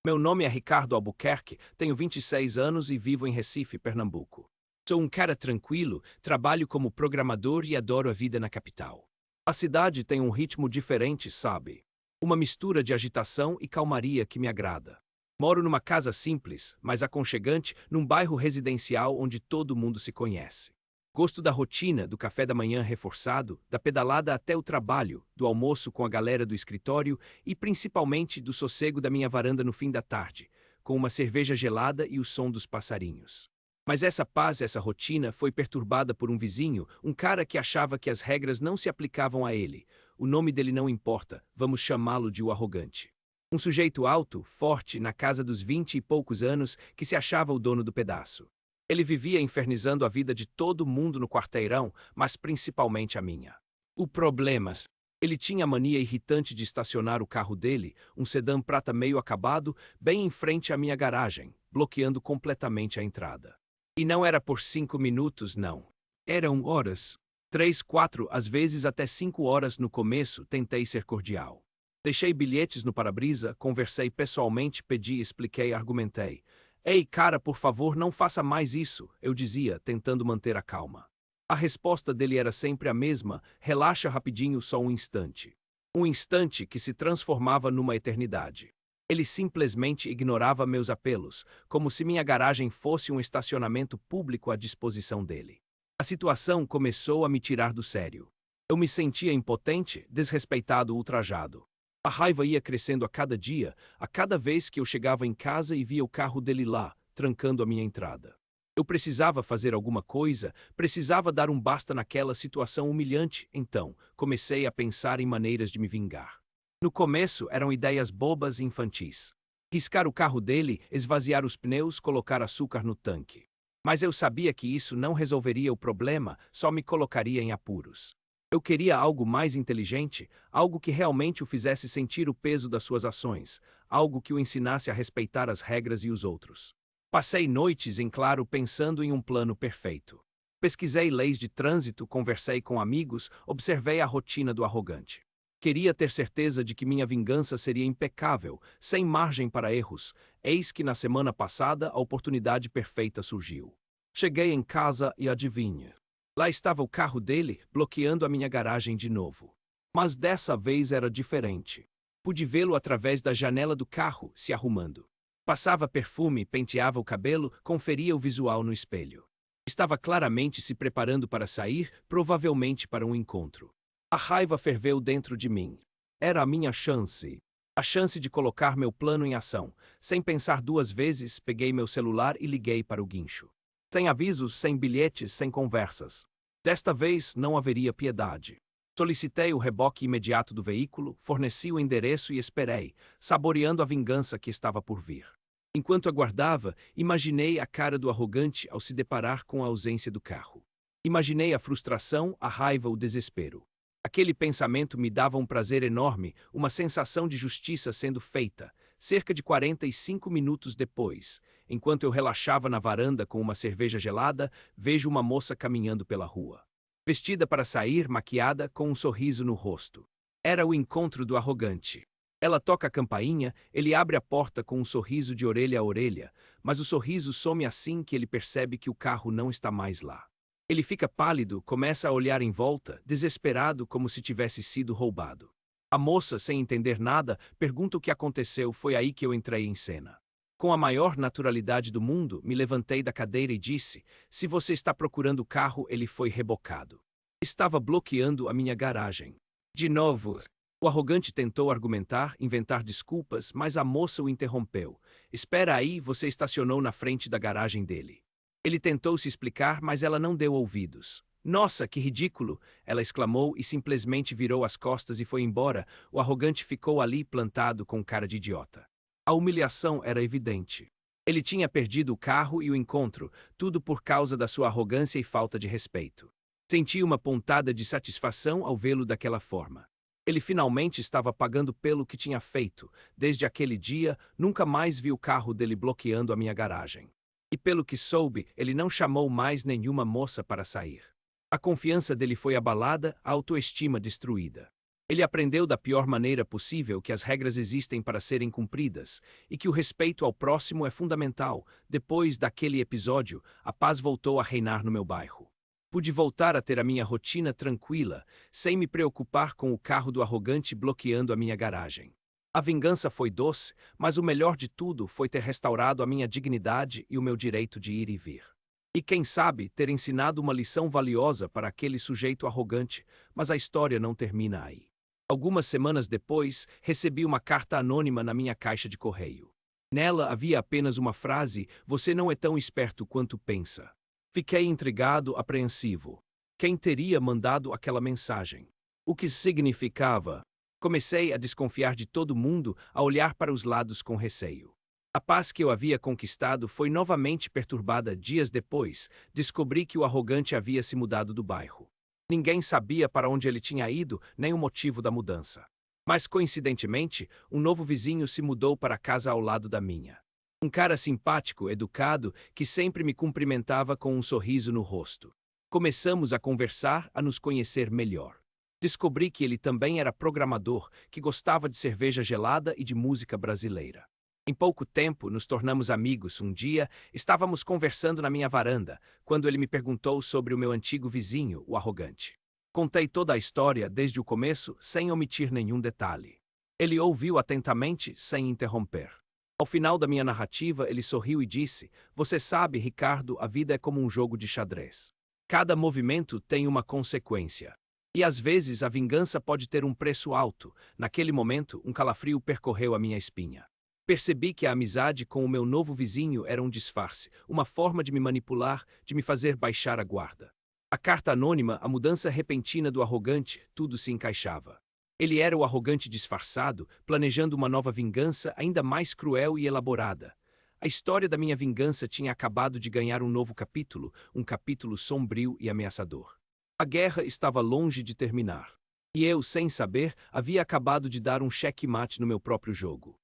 Meu nome é Ricardo Albuquerque, tenho 26 anos e vivo em Recife, Pernambuco. Sou um cara tranquilo, trabalho como programador e adoro a vida na capital. A cidade tem um ritmo diferente, sabe? Uma mistura de agitação e calmaria que me agrada. Moro numa casa simples, mas aconchegante, num bairro residencial onde todo mundo se conhece. Gosto da rotina, do café da manhã reforçado, da pedalada até o trabalho, do almoço com a galera do escritório e principalmente do sossego da minha varanda no fim da tarde, com uma cerveja gelada e o som dos passarinhos. Mas essa paz, essa rotina foi perturbada por um vizinho, um cara que achava que as regras não se aplicavam a ele. O nome dele não importa, vamos chamá-lo de o arrogante. Um sujeito alto, forte, na casa dos 20 e poucos anos, que se achava o dono do pedaço. Ele vivia infernizando a vida de todo mundo no quarteirão, mas principalmente a minha. O problema: ele tinha a mania irritante de estacionar o carro dele, um sedã prata meio acabado, bem em frente à minha garagem, bloqueando completamente a entrada. E não era por 5 minutos, não. Eram horas. 3, 4, às vezes até 5 horas no começo, tentei ser cordial. Deixei bilhetes no para-brisa, conversei pessoalmente, pedi, expliquei, argumentei. Ei, cara, por favor, não faça mais isso, eu dizia, tentando manter a calma. A resposta dele era sempre a mesma: relaxa rapidinho, só um instante. Um instante que se transformava numa eternidade. Ele simplesmente ignorava meus apelos, como se minha garagem fosse um estacionamento público à disposição dele. A situação começou a me tirar do sério. Eu me sentia impotente, desrespeitado, ultrajado. A raiva ia crescendo a cada dia, a cada vez que eu chegava em casa e via o carro dele lá, trancando a minha entrada. Eu precisava fazer alguma coisa, precisava dar um basta naquela situação humilhante, então comecei a pensar em maneiras de me vingar. No começo eram ideias bobas e infantis. Riscar o carro dele, esvaziar os pneus, colocar açúcar no tanque. Mas eu sabia que isso não resolveria o problema, só me colocaria em apuros. Eu queria algo mais inteligente, algo que realmente o fizesse sentir o peso das suas ações, algo que o ensinasse a respeitar as regras e os outros. Passei noites em claro pensando em um plano perfeito. Pesquisei leis de trânsito, conversei com amigos, observei a rotina do arrogante. Queria ter certeza de que minha vingança seria impecável, sem margem para erros. Eis que na semana passada a oportunidade perfeita surgiu. Cheguei em casa e adivinha? Lá estava o carro dele, bloqueando a minha garagem de novo. Mas dessa vez era diferente. Pude vê-lo através da janela do carro, se arrumando. Passava perfume, penteava o cabelo, conferia o visual no espelho. Estava claramente se preparando para sair, provavelmente para um encontro. A raiva ferveu dentro de mim. Era a minha chance. A chance de colocar meu plano em ação. Sem pensar duas vezes, peguei meu celular e liguei para o guincho. Sem avisos, sem bilhetes, sem conversas. Desta vez não haveria piedade. Solicitei o reboque imediato do veículo, forneci o endereço e esperei, saboreando a vingança que estava por vir. Enquanto aguardava, imaginei a cara do arrogante ao se deparar com a ausência do carro. Imaginei a frustração, a raiva, o desespero. Aquele pensamento me dava um prazer enorme, uma sensação de justiça sendo feita. Cerca de 45 minutos depois, enquanto eu relaxava na varanda com uma cerveja gelada, vejo uma moça caminhando pela rua. Vestida para sair, maquiada, com um sorriso no rosto. Era o encontro do arrogante. Ela toca a campainha, ele abre a porta com um sorriso de orelha a orelha, mas o sorriso some assim que ele percebe que o carro não está mais lá. Ele fica pálido, começa a olhar em volta, desesperado, como se tivesse sido roubado. A moça, sem entender nada, pergunta o que aconteceu. Foi aí que eu entrei em cena. Com a maior naturalidade do mundo, me levantei da cadeira e disse: se você está procurando o carro, ele foi rebocado. Estava bloqueando a minha garagem. De novo. O arrogante tentou argumentar, inventar desculpas, mas a moça o interrompeu. Espera aí, você estacionou na frente da garagem dele. Ele tentou se explicar, mas ela não deu ouvidos. Nossa, que ridículo! Ela exclamou e simplesmente virou as costas e foi embora. O arrogante ficou ali plantado com cara de idiota. A humilhação era evidente. Ele tinha perdido o carro e o encontro, tudo por causa da sua arrogância e falta de respeito. Senti uma pontada de satisfação ao vê-lo daquela forma. Ele finalmente estava pagando pelo que tinha feito. Desde aquele dia, nunca mais vi o carro dele bloqueando a minha garagem. E pelo que soube, ele não chamou mais nenhuma moça para sair. A confiança dele foi abalada, a autoestima destruída. Ele aprendeu da pior maneira possível que as regras existem para serem cumpridas e que o respeito ao próximo é fundamental. Depois daquele episódio, a paz voltou a reinar no meu bairro. Pude voltar a ter a minha rotina tranquila, sem me preocupar com o carro do arrogante bloqueando a minha garagem. A vingança foi doce, mas o melhor de tudo foi ter restaurado a minha dignidade e o meu direito de ir e vir. E quem sabe ter ensinado uma lição valiosa para aquele sujeito arrogante, mas a história não termina aí. Algumas semanas depois, recebi uma carta anônima na minha caixa de correio. Nela havia apenas uma frase: "Você não é tão esperto quanto pensa." Fiquei intrigado, apreensivo. Quem teria mandado aquela mensagem? O que significava? Comecei a desconfiar de todo mundo, a olhar para os lados com receio. A paz que eu havia conquistado foi novamente perturbada dias depois. Descobri que o arrogante havia se mudado do bairro. Ninguém sabia para onde ele tinha ido, nem o motivo da mudança. Mas, coincidentemente, um novo vizinho se mudou para a casa ao lado da minha. Um cara simpático, educado, que sempre me cumprimentava com um sorriso no rosto. Começamos a conversar, a nos conhecer melhor. Descobri que ele também era programador, que gostava de cerveja gelada e de música brasileira. Em pouco tempo, nos tornamos amigos. Um dia, estávamos conversando na minha varanda, quando ele me perguntou sobre o meu antigo vizinho, o arrogante. Contei toda a história desde o começo, sem omitir nenhum detalhe. Ele ouviu atentamente, sem interromper. Ao final da minha narrativa, ele sorriu e disse: "Você sabe, Ricardo, a vida é como um jogo de xadrez. Cada movimento tem uma consequência. E às vezes a vingança pode ter um preço alto." Naquele momento, um calafrio percorreu a minha espinha. Percebi que a amizade com o meu novo vizinho era um disfarce, uma forma de me manipular, de me fazer baixar a guarda. A carta anônima, a mudança repentina do arrogante, tudo se encaixava. Ele era o arrogante disfarçado, planejando uma nova vingança ainda mais cruel e elaborada. A história da minha vingança tinha acabado de ganhar um novo capítulo, um capítulo sombrio e ameaçador. A guerra estava longe de terminar. E eu, sem saber, havia acabado de dar um checkmate no meu próprio jogo.